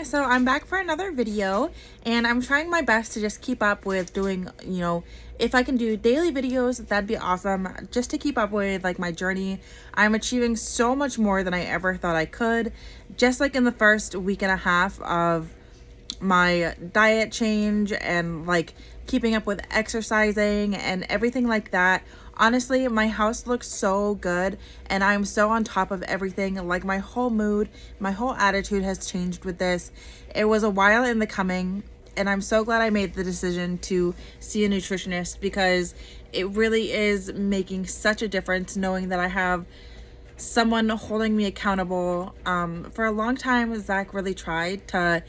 so I'm back for another video, and I'm trying my best to just keep up with doing, if I can do daily videos, that'd be awesome, just to keep up with like my journey. I'm achieving so much more than I ever thought I could, just like in the first week and a half of my diet change and like keeping up with exercising and everything like that. Honestly, my house looks so good and I'm so on top of everything. Like my whole mood, my whole attitude has changed with this. It was a while in the coming, and I'm so glad I made the decision to see a nutritionist, because it really is making such a difference knowing that I have someone holding me accountable. For a long time, Zach really tried to,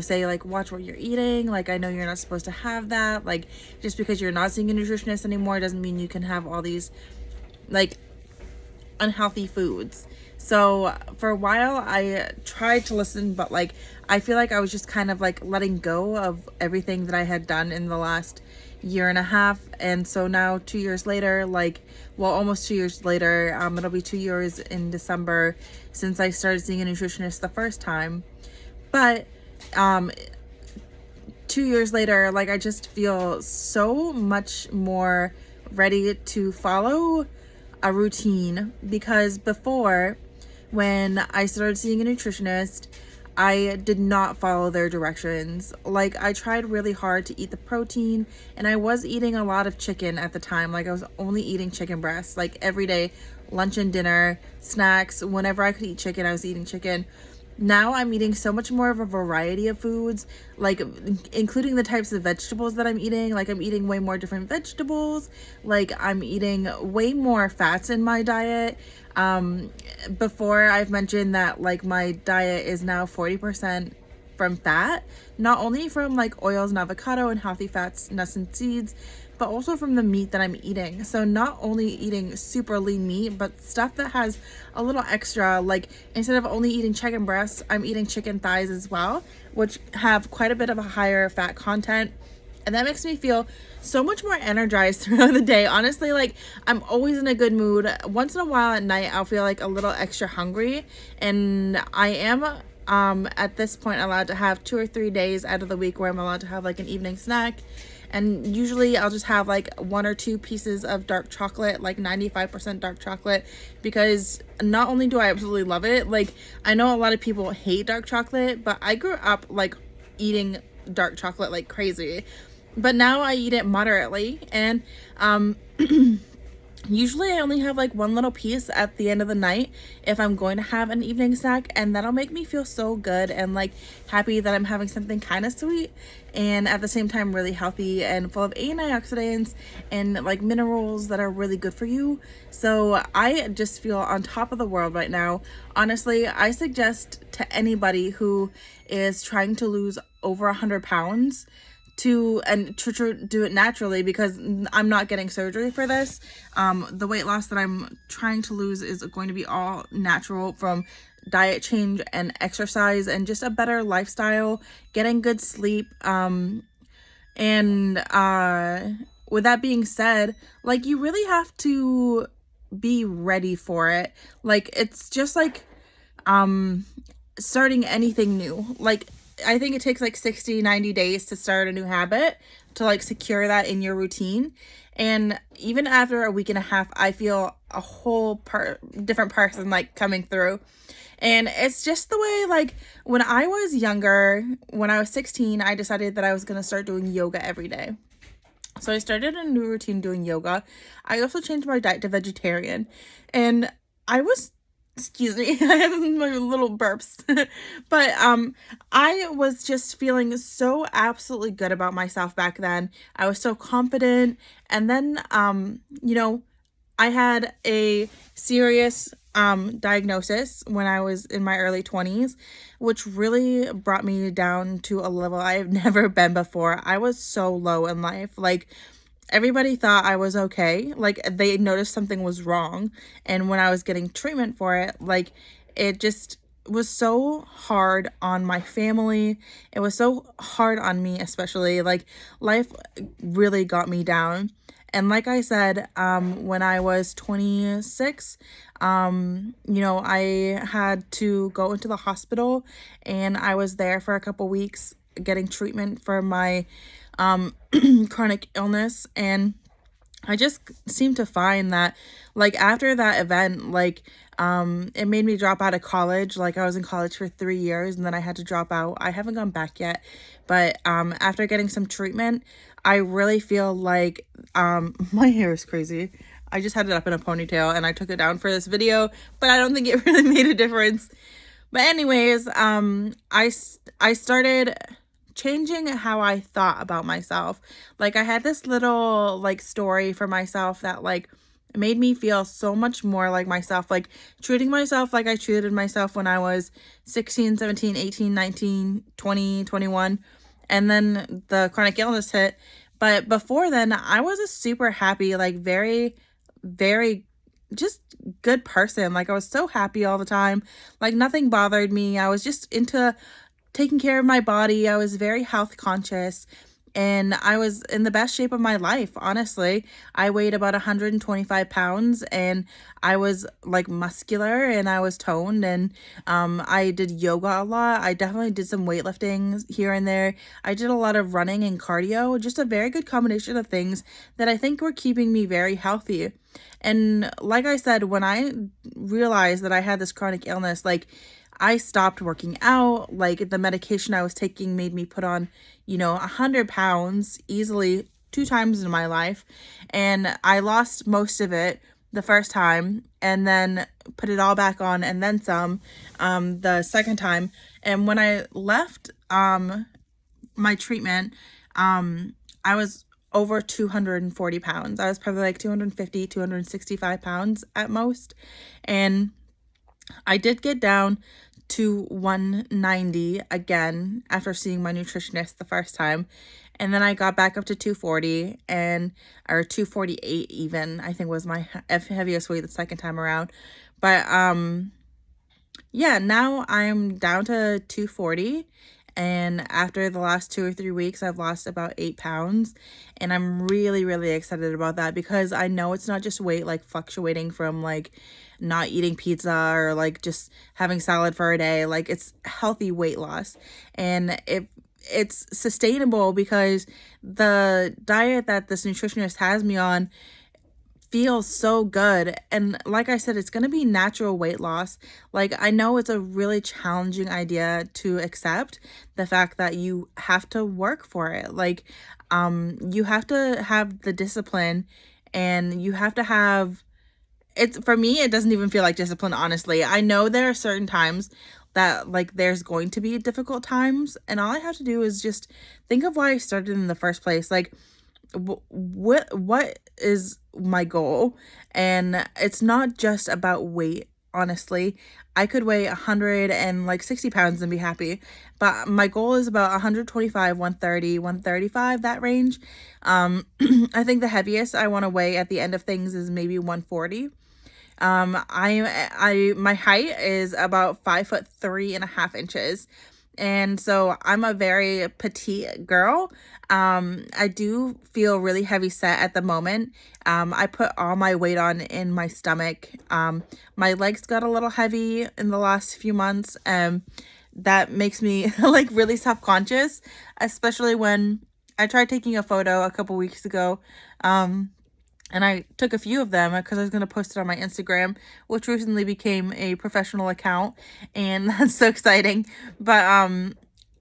say like, watch what you're eating. Like, I know you're not supposed to have that. Like, just because you're not seeing a nutritionist anymore doesn't mean you can have all these like unhealthy foods. So for a while I tried to listen, but like I feel like I was just kind of like letting go of everything that I had done in the last year and a half. And so now 2 years later, almost 2 years later, it'll be 2 years in December since I started seeing a nutritionist the first time. But 2 years later, like I just feel so much more ready to follow a routine, because before, when I started seeing a nutritionist, I did not follow their directions. Like, I tried really hard to eat the protein, and I was eating a lot of chicken at the time. Like, I was only eating chicken breasts, like every day, lunch and dinner, snacks. Whenever I could eat chicken, I was eating chicken. Now I'm eating so much more of a variety of foods, like including the types of vegetables that I'm eating. Like, I'm eating way more different vegetables. Like, I'm eating way more fats in my diet. Before, I've mentioned that like my diet is now 40% from fat, not only from like oils and avocado and healthy fats, nuts and seeds, but also from the meat that I'm eating. So not only eating super lean meat, but stuff that has a little extra. Like, instead of only eating chicken breasts, I'm eating chicken thighs as well, which have quite a bit of a higher fat content. And that makes me feel so much more energized throughout the day. Honestly, like, I'm always in a good mood. Once in a while at night, I'll feel like a little extra hungry. And I am at this point allowed to have 2 or 3 days out of the week where I'm allowed to have like an evening snack. And usually I'll just have like 1 or 2 pieces of dark chocolate, like 95% dark chocolate, because not only do I absolutely love it, like, I know a lot of people hate dark chocolate, but I grew up like eating dark chocolate like crazy. But now I eat it moderately, and usually I only have like 1 little piece at the end of the night if I'm going to have an evening snack, and that'll make me feel so good and like happy that I'm having something kind of sweet and at the same time really healthy and full of antioxidants and like minerals that are really good for you. So I just feel on top of the world right now. Honestly, I suggest to anybody who is trying to lose over 100 pounds to do it naturally, because I'm not getting surgery for this. The weight loss that I'm trying to lose is going to be all natural from diet change and exercise and just a better lifestyle, getting good sleep. And with that being said, like, you really have to be ready for it. Like, it's just like starting anything new. Like, I think it takes like 60-90 days to start a new habit, to like secure that in your routine. And even after a week and a half, I feel a whole different person like coming through. And it's just the way, like, when I was younger, when I was 16, I decided that I was going to start doing yoga every day. So I started a new routine doing yoga. I also changed my diet to vegetarian, and I was, excuse me, I have my little burps. But I was just feeling so absolutely good about myself back then. I was so confident. And then I had a serious diagnosis when I was in my early 20s, which really brought me down to a level I've never been before. I was so low in life. Like, everybody thought I was okay. Like, they noticed something was wrong. And when I was getting treatment for it, like, it just was so hard on my family. It was so hard on me, especially. Like, life really got me down. And like I said, when I was 26, I had to go into the hospital, and I was there for a couple weeks getting treatment for my chronic illness. And I just seem to find that, like, after that event, like, it made me drop out of college. Like, I was in college for 3 years and then I had to drop out. I haven't gone back yet, but after getting some treatment, I really feel like my hair is crazy. I just had it up in a ponytail and I took it down for this video, but I don't think it really made a difference. But anyways, I started changing how I thought about myself. Like, I had this little like story for myself that like made me feel so much more like myself, like treating myself like I treated myself when I was 16, 17, 18, 19, 20, 21, and then the chronic illness hit. But before then, I was a super happy, like very, very just good person. Like, I was so happy all the time. Like, nothing bothered me. I was just into taking care of my body. I was very health conscious and I was in the best shape of my life, honestly. I weighed about 125 pounds and I was like muscular and I was toned, and I did yoga a lot. I definitely did some weightlifting here and there. I did a lot of running and cardio, just a very good combination of things that I think were keeping me very healthy. And like I said, when I realized that I had this chronic illness, like, I stopped working out. Like, the medication I was taking made me put on, 100 pounds easily 2 times in my life. And I lost most of it the first time and then put it all back on and then some the second time. And when I left my treatment, I was over 240 pounds. I was probably like 250, 265 pounds at most. And I did get down to 190 again after seeing my nutritionist the first time. And then I got back up to 240 or 248 even, I think was my heaviest weight the second time around. But yeah, now I'm down to 240. And after the last 2 or 3 weeks, I've lost about 8 pounds. And I'm really, really excited about that because I know it's not just weight like fluctuating from like not eating pizza or like just having salad for a day. Like, it's healthy weight loss. And it's sustainable because the diet that this nutritionist has me on feels so good. And like I said, it's going to be natural weight loss. Like, I know it's a really challenging idea to accept, the fact that you have to work for it. Like, you have to have the discipline, and you have to have it's for me, it doesn't even feel like discipline, honestly. I know there are certain times that like there's going to be difficult times, and all I have to do is just think of why I started in the first place. Like, what is my goal? And it's not just about weight, honestly. I could weigh 160 pounds and be happy, but my goal is about 125, 130, 135, that range. I think the heaviest I want to weigh at the end of things is maybe 140. My height is about 5'3.5" inches. And so I'm a very petite girl. I do feel really heavy set at the moment. I put all my weight on in my stomach. My legs got a little heavy in the last few months. That makes me like really self-conscious, especially when I tried taking a photo a couple weeks ago. And I took a few of them because I was going to post it on my Instagram, which recently became a professional account. And that's so exciting. But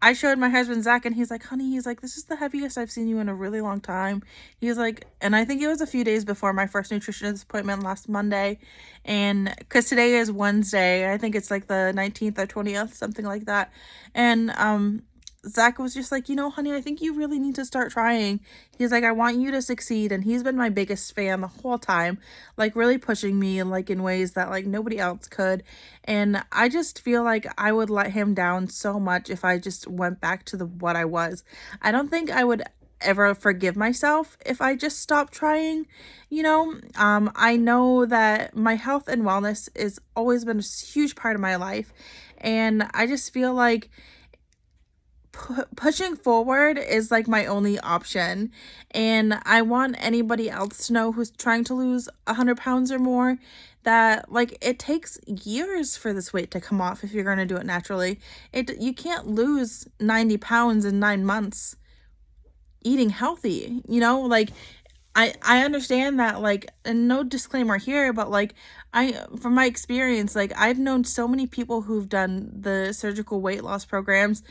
I showed my husband, Zach, and he's like, honey, he's like, this is the heaviest I've seen you in a really long time. He's like, and I think it was a few days before my first nutritionist appointment last Monday. And because today is Wednesday, I think it's like the 19th or 20th, something like that. And Zach was just like, honey, I think you really need to start trying. He's like, I want you to succeed. And he's been my biggest fan the whole time, like really pushing me like in ways that like nobody else could. And I just feel like I would let him down so much if I just went back to what I was. I don't think I would ever forgive myself if I just stopped trying. I know that my health and wellness has always been a huge part of my life. And I just feel like pushing forward is like my only option. And I want anybody else to know who's trying to lose 100 pounds or more that like it takes years for this weight to come off if you're going to do it naturally. You can't lose 90 pounds in 9 months eating healthy, you know? Like I understand that, like, and no disclaimer here, but like from my experience, like I've known so many people who've done the surgical weight loss programs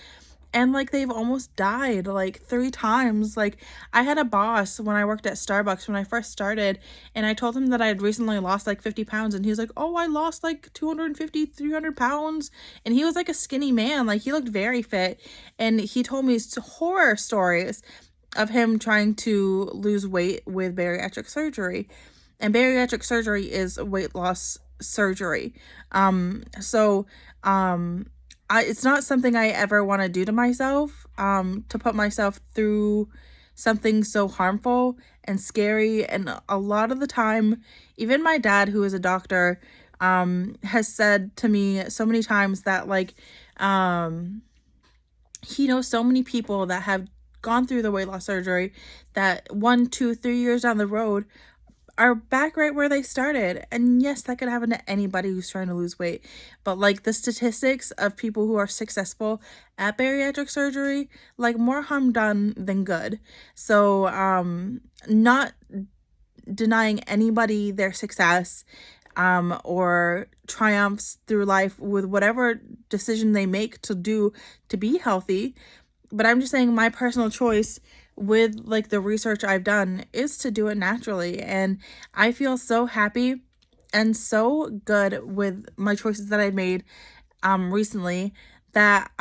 and like they've almost died like 3 times. Like I had a boss when I worked at Starbucks when I first started, and I told him that I had recently lost like 50 pounds, and he was like, oh, I lost like 250, 300 pounds. And he was like a skinny man, like he looked very fit, and he told me horror stories of him trying to lose weight with bariatric surgery. And bariatric surgery is weight loss surgery. So it's not something I ever want to do to myself, to put myself through something so harmful and scary. And a lot of the time, even my dad, who is a doctor, has said to me so many times that like he knows so many people that have gone through the weight loss surgery that 1, 2, 3 years down the road are back right where they started. And yes, that could happen to anybody who's trying to lose weight. But like the statistics of people who are successful at bariatric surgery, like more harm done than good. So not denying anybody their success or triumphs through life with whatever decision they make to be healthy. But I'm just saying my personal choice with like the research I've done is to do it naturally. And I feel so happy and so good with my choices that I made recently that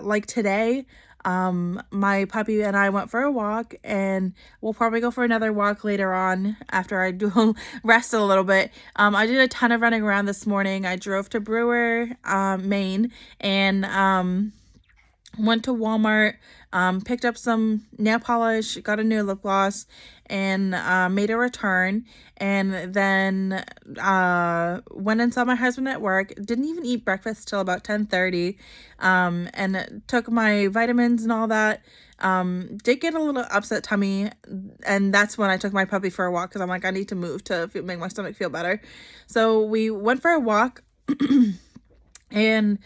like today my puppy and I went for a walk, and we'll probably go for another walk later on after I do rest a little bit. I did a ton of running around this morning. I drove to Brewer, Maine, and went to Walmart, picked up some nail polish, got a new lip gloss, and made a return. And then went and saw my husband at work. Didn't even eat breakfast till about 10:30, and took my vitamins and all that. Did get a little upset tummy, and that's when I took my puppy for a walk because I'm like, I need to move to make my stomach feel better. So we went for a walk. And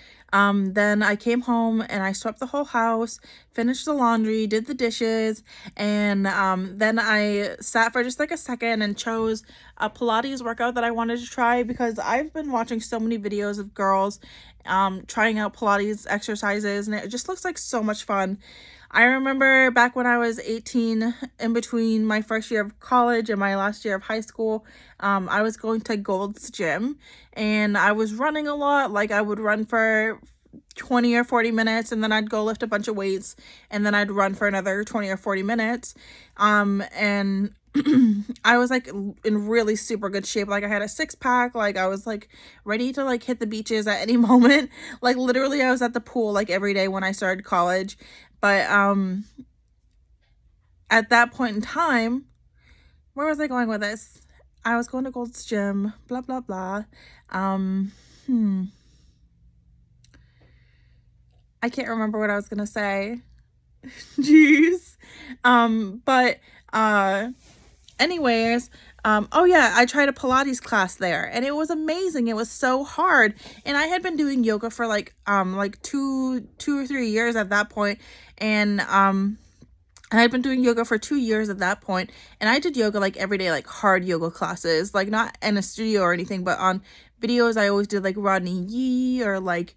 then I came home and I swept the whole house, finished the laundry, did the dishes, and then I sat for just like a second and chose a Pilates workout that I wanted to try because I've been watching so many videos of girls trying out Pilates exercises, and it just looks like so much fun. I remember back when I was 18, in between my first year of college and my last year of high school, I was going to Gold's Gym, and I was running a lot. Like I would run for 20 or 40 minutes, and then I'd go lift a bunch of weights, and then I'd run for another 20 or 40 minutes. And I was like in really super good shape. Like I had a 6-pack, like I was like ready to like hit the beaches at any moment. Like literally I was at the pool like every day when I started college. But at that point in time, where was I going with this? I was going to Gold's Gym, blah blah blah. I can't remember what I was gonna say. Jeez. But anyways, oh yeah, I tried a Pilates class there, and it was amazing. It was so hard, and I had been doing yoga for like 2 or 3 years at that point, and I had been doing yoga for 2 years at that point, and I did yoga like every day, like hard yoga classes, like not in a studio or anything, but on videos. I always did like Rodney Yee or like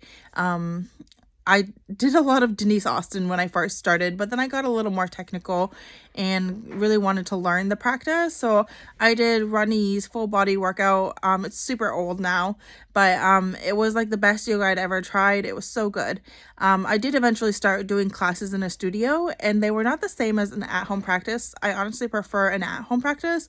I did a lot of Denise Austin when I first started, but then I got a little more technical and really wanted to learn the practice. So I did Rodney Yee's full body workout. It's super old now, but it was like the best yoga I'd ever tried. It was so good. I did eventually start doing classes in a studio, and they were not the same as an at-home practice. I honestly prefer an at-home practice.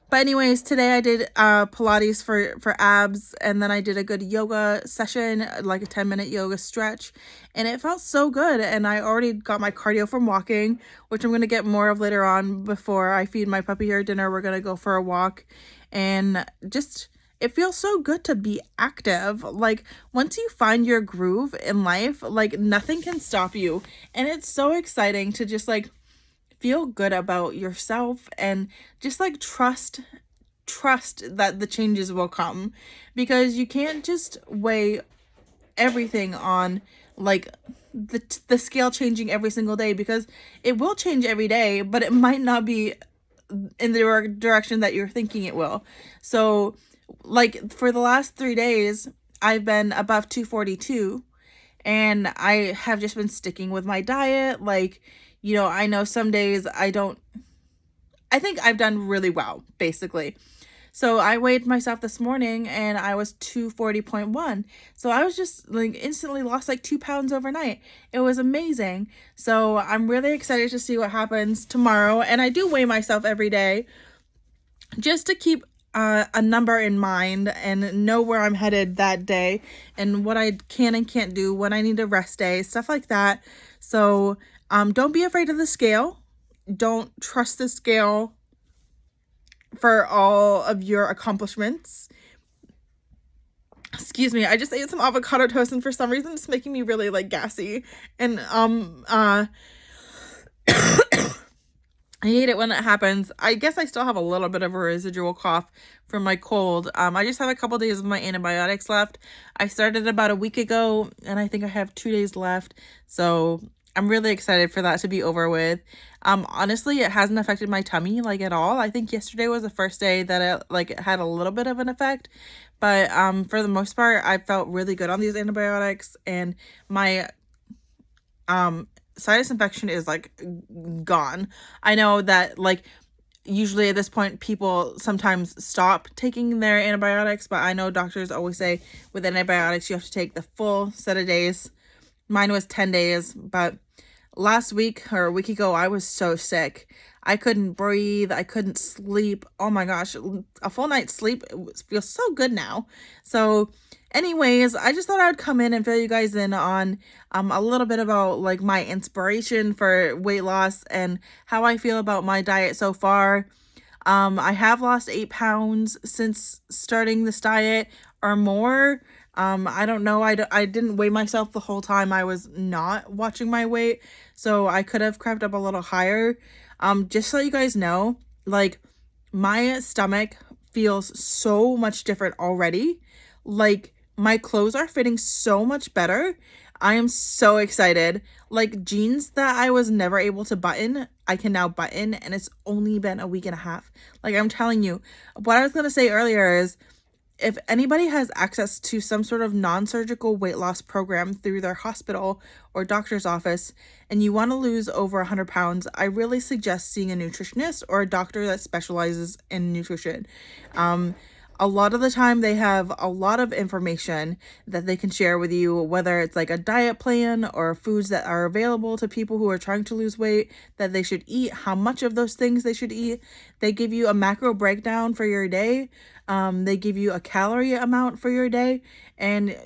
But anyways, today I did Pilates for abs, and then I did a good yoga session, like a 10-minute yoga stretch, and it felt so good. And I already got my cardio from walking, which I'm going to get more of later on before I feed my puppy her dinner. We're going to go for a walk and just it feels so good to be active. Like, once you find your groove in life, like, nothing can stop you. And it's so exciting to just like feel good about yourself and just like trust that the changes will come, because you can't just weigh everything on like the scale changing every single day, because it will change every day, but it might not be in the direction that you're thinking it will. So like for the last 3 days I've been above 242, and I have just been sticking with my diet. Like, I know some days I think I've done really well, basically. So I weighed myself this morning and I was 240.1. So I was just like instantly lost like 2 pounds overnight. It was amazing. So I'm really excited to see what happens tomorrow. And I do weigh myself every day just to keep a number in mind and know where I'm headed that day and what I can and can't do, when I need a rest day, stuff like that. So don't be afraid of the scale. Don't trust the scale for all of your accomplishments. Excuse me, I just ate some avocado toast and for some reason it's making me really like gassy. And I hate it when that happens. I guess I still have a little bit of a residual cough from my cold. I just have a couple days of my antibiotics left. I started about a week ago and I think I have 2 days left. So I'm really excited for that to be over with. Honestly, it hasn't affected my tummy like at all. I think yesterday was the first day that it had a little bit of an effect, but for the most part, I felt really good on these antibiotics, and my sinus infection is like gone. I know that like usually at this point people sometimes stop taking their antibiotics, but I know doctors always say with antibiotics you have to take the full set of days. Mine was 10 days, but last week or a week ago, I was so sick. I couldn't breathe. I couldn't sleep. Oh my gosh, a full night's sleep feels so good now. So anyways, I just thought I would come in and fill you guys in on a little bit about like my inspiration for weight loss and how I feel about my diet so far. I have lost 8 pounds since starting this diet or more. I don't know. I didn't weigh myself the whole time I was not watching my weight. So I could have crept up a little higher. Just so you guys know, like my stomach feels so much different already. Like my clothes are fitting so much better. I am so excited. Like jeans that I was never able to button, I can now button, and it's only been a week and a half. Like I'm telling you, what I was going to say earlier is if anybody has access to some sort of non-surgical weight loss program through their hospital or doctor's office and you want to lose over 100 pounds, I really suggest seeing a nutritionist or a doctor that specializes in nutrition. A lot of the time they have a lot of information that they can share with you, whether it's like a diet plan or foods that are available to people who are trying to lose weight that they should eat, how much of those things they should eat. They give you a macro breakdown for your day. They give you a calorie amount for your day. And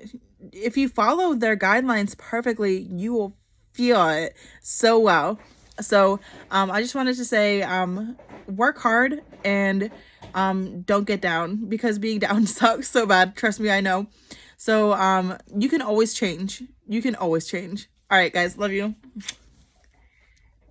if you follow their guidelines perfectly, you will feel it so well. So I just wanted to say work hard and don't get down, because being down sucks so bad. Trust me, I know. So you can always change. You can always change. All right, guys. Love you.